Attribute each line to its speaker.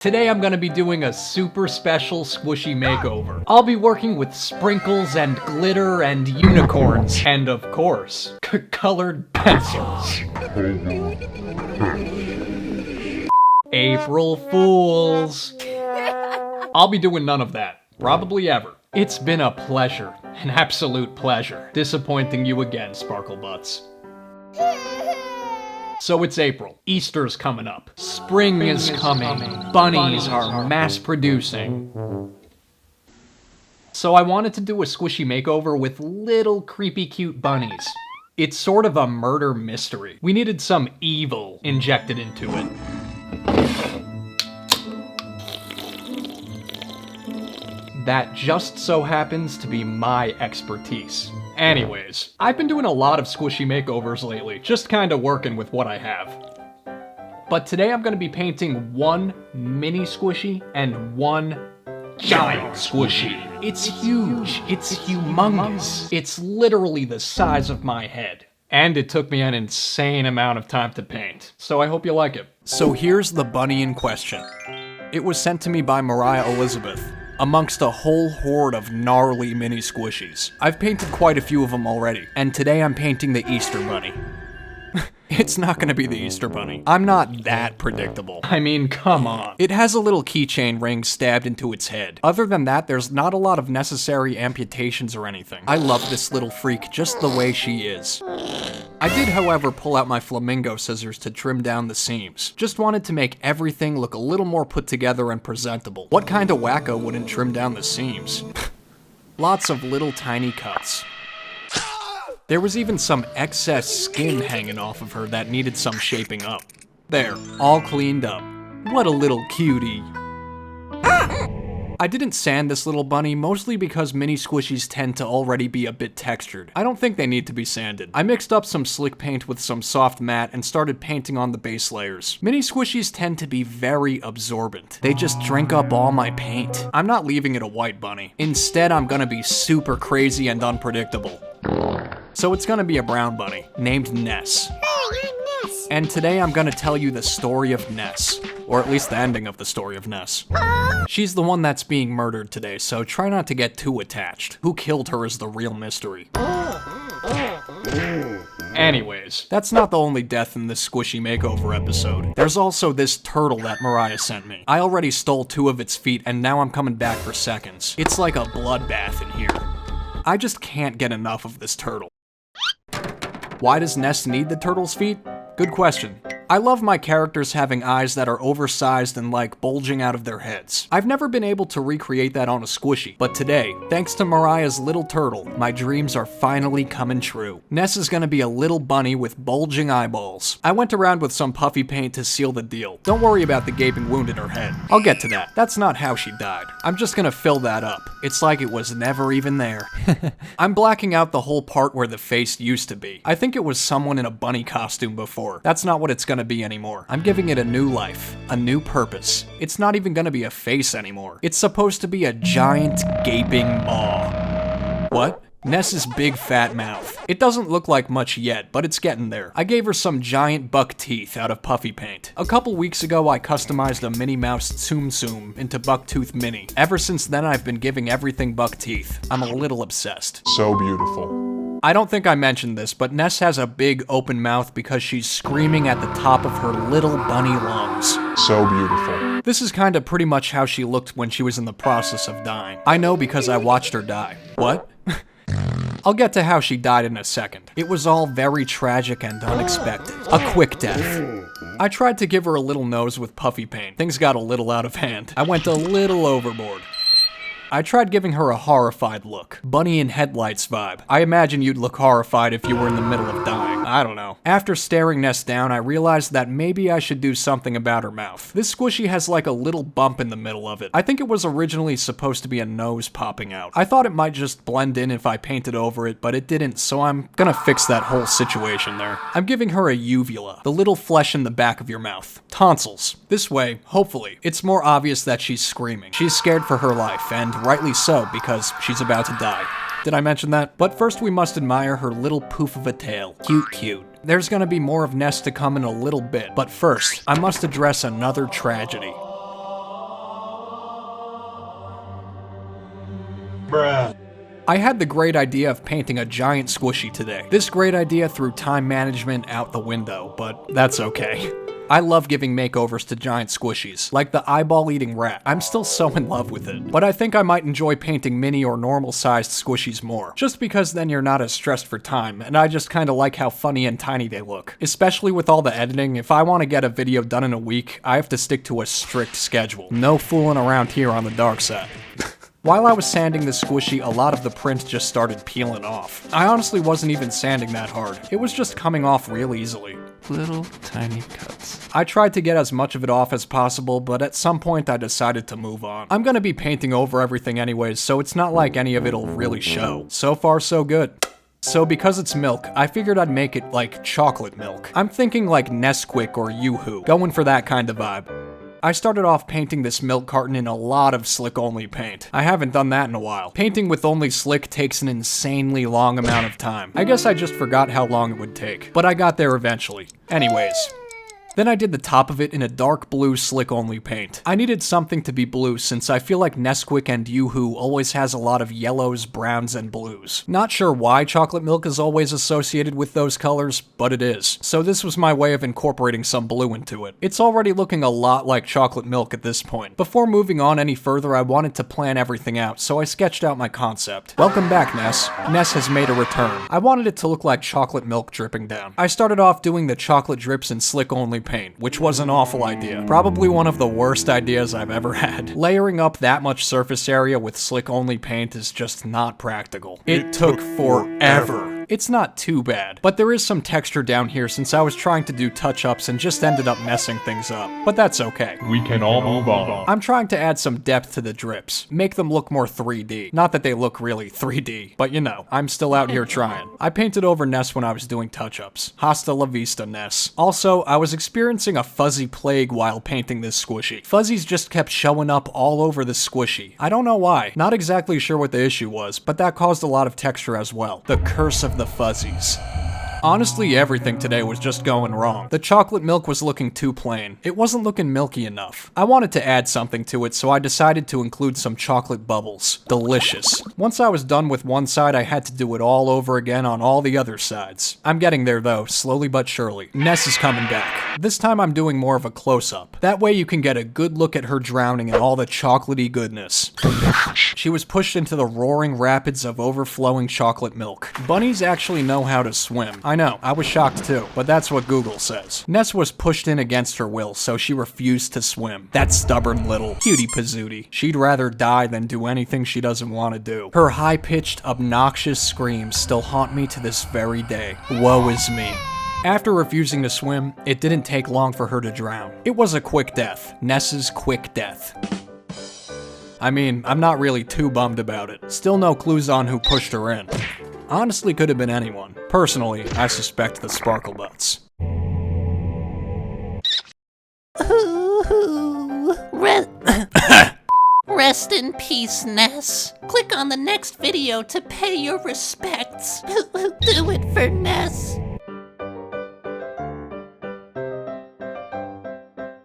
Speaker 1: Today I'm gonna be doing a super special squishy makeover. I'll be working with sprinkles and glitter and unicorns. And of course, colored pencils. April Fools. I'll be doing none of that. Probably ever. It's been a pleasure. An absolute pleasure. Disappointing you again, Sparkle Butts. So it's April. Easter's coming up. Spring is coming. Bunnies are mass producing. So I wanted to do a squishy makeover with little creepy cute bunnies. It's sort of a murder mystery. We needed some evil injected into it. That just so happens to be my expertise. Anyways, I've been doing a lot of squishy makeovers lately, just kinda working with what I have. But today I'm gonna be painting one mini squishy and one giant squishy. It's huge, it's humongous. It's literally the size of my head. And it took me an insane amount of time to paint, so I hope you like it. So here's the bunny in question. It was sent to me by Moriah Elizabeth, amongst a whole horde of gnarly mini squishies. I've painted quite a few of them already, and today I'm painting the Easter Bunny. It's not gonna be the Easter Bunny. I'm not that predictable. I mean, come on. It has a little keychain ring stabbed into its head. Other than that, there's not a lot of necessary amputations or anything. I love this little freak just the way she is. I did, however, pull out my flamingo scissors to trim down the seams. Just wanted to make everything look a little more put together and presentable. What kind of wacko wouldn't trim down the seams? Lots of little tiny cuts. There was even some excess skin hanging off of her that needed some shaping up. There, all cleaned up. What a little cutie. I didn't sand this little bunny mostly because mini squishies tend to already be a bit textured. I don't think they need to be sanded. I mixed up some slick paint with some soft matte and started painting on the base layers. Mini squishies tend to be very absorbent. They just drink up all my paint. I'm not leaving it a white bunny. Instead, I'm gonna be super crazy and unpredictable. So it's gonna be a brown bunny, named Ness.
Speaker 2: Hey, I'm Ness.
Speaker 1: And today I'm gonna tell you the story of Ness. Or at least the ending of the story of Ness. She's the one that's being murdered today, so try not to get too attached. Who killed her is the real mystery. Anyways, that's not the only death in this squishy makeover episode. There's also this turtle that Moriah sent me. I already stole 2 of its feet, and now I'm coming back for seconds. It's like a bloodbath in here. I just can't get enough of this turtle. Why does Ness need the turtle's feet? Good question. I love my characters having eyes that are oversized and like bulging out of their heads. I've never been able to recreate that on a squishy, but today, thanks to Moriah's little turtle, my dreams are finally coming true. Ness is gonna be a little bunny with bulging eyeballs. I went around with some puffy paint to seal the deal. Don't worry about the gaping wound in her head. I'll get to that. That's not how she died. I'm just gonna fill that up. It's like it was never even there. I'm blacking out the whole part where the face used to be. I think it was someone in a bunny costume before. That's not what it's gonna be anymore. I'm giving it a new life, a new purpose. It's not even gonna be a face anymore. It's supposed to be a giant gaping maw. What? Ness's big fat mouth. It doesn't look like much yet, but it's getting there. I gave her some giant buck teeth out of puffy paint. A couple weeks ago, I customized a Minnie Mouse Tsum Tsum into Bucktooth Mini. Ever since then, I've been giving everything buck teeth. I'm a little obsessed.
Speaker 3: So beautiful.
Speaker 1: I don't think I mentioned this, but Ness has a big open mouth because she's screaming at the top of her little bunny lungs.
Speaker 3: So beautiful.
Speaker 1: This is kinda pretty much how she looked when she was in the process of dying. I know because I watched her die. What? I'll get to how she died in a second. It was all very tragic and unexpected. A quick death. I tried to give her a little nose with puffy paint. Things got a little out of hand. I went a little overboard. I tried giving her a horrified look. Bunny in headlights vibe. I imagine you'd look horrified if you were in the middle of dying. I don't know. After staring Ness down, I realized that maybe I should do something about her mouth. This squishy has like a little bump in the middle of it. I think it was originally supposed to be a nose popping out. I thought it might just blend in if I painted over it, but it didn't, so I'm gonna fix that whole situation there. I'm giving her a uvula, the little flesh in the back of your mouth. Tonsils. This way, hopefully, it's more obvious that she's screaming. She's scared for her life, and rightly so, because she's about to die. Did I mention that? But first we must admire her little poof of a tail. Cute, cute. There's gonna be more of Ness to come in a little bit, but first, I must address another tragedy. I had the great idea of painting a giant squishy today. This great idea threw time management out the window, but that's okay. I love giving makeovers to giant squishies, like the eyeball-eating rat. I'm still so in love with it. But I think I might enjoy painting mini or normal-sized squishies more, just because then you're not as stressed for time, and I just kinda like how funny and tiny they look. Especially with all the editing, if I want to get a video done in a week, I have to stick to a strict schedule. No fooling around here on the dark side. While I was sanding the squishy, a lot of the print just started peeling off. I honestly wasn't even sanding that hard. It was just coming off real easily.
Speaker 3: Little tiny cuts.
Speaker 1: I tried to get as much of it off as possible, but at some point I decided to move on. I'm gonna be painting over everything anyways, so it's not like any of it'll really show. So far, so good. So because it's milk, I figured I'd make it like chocolate milk. I'm thinking like Nesquik or Yoo-Hoo, going for that kind of vibe. I started off painting this milk carton in a lot of slick-only paint. I haven't done that in a while. Painting with only slick takes an insanely long amount of time. I guess I just forgot how long it would take, but I got there eventually. Anyways. Then I did the top of it in a dark blue slick-only paint. I needed something to be blue since I feel like Nesquik and Yoo-Hoo always has a lot of yellows, browns, and blues. Not sure why chocolate milk is always associated with those colors, but it is. So this was my way of incorporating some blue into it. It's already looking a lot like chocolate milk at this point. Before moving on any further, I wanted to plan everything out, so I sketched out my concept. Welcome back, Ness. Ness has made a return. I wanted it to look like chocolate milk dripping down. I started off doing the chocolate drips in slick-only paint, which was an awful idea. Probably one of the worst ideas I've ever had. Layering up that much surface area with slick-only paint is just not practical. It took forever. It's not too bad, but there is some texture down here since I was trying to do touch-ups and just ended up messing things up. But that's okay.
Speaker 2: We can all move on.
Speaker 1: I'm trying to add some depth to the drips, make them look more 3D. Not that they look really 3D, but you know, I'm still out here trying. I painted over Ness when I was doing touch-ups. Hasta la vista, Ness. Also, I was experiencing a fuzzy plague while painting this squishy. Fuzzies just kept showing up all over the squishy. I don't know why. Not exactly sure what the issue was, but that caused a lot of texture as well. The curse of the fuzzies. Honestly, everything today was just going wrong. The chocolate milk was looking too plain. It wasn't looking milky enough. I wanted to add something to it, so I decided to include some chocolate bubbles. Delicious. Once I was done with one side, I had to do it all over again on all the other sides. I'm getting there though, slowly but surely. Ness is coming back. This time I'm doing more of a close-up. That way you can get a good look at her drowning in all the chocolatey goodness. She was pushed into the roaring rapids of overflowing chocolate milk. Bunnies actually know how to swim. I know, I was shocked too, but that's what Google says. Ness was pushed in against her will, so she refused to swim. That stubborn little cutie pazootie. She'd rather die than do anything she doesn't want to do. Her high-pitched, obnoxious screams still haunt me to this very day. Woe is me. After refusing to swim, it didn't take long for her to drown. It was a quick death. Ness's quick death. I mean, I'm not really too bummed about it. Still no clues on who pushed her in. Honestly, could have been anyone. Personally, I suspect the Sparkle Butts.
Speaker 4: Rest in peace, Ness. Click on the next video to pay your respects. Do it for Ness.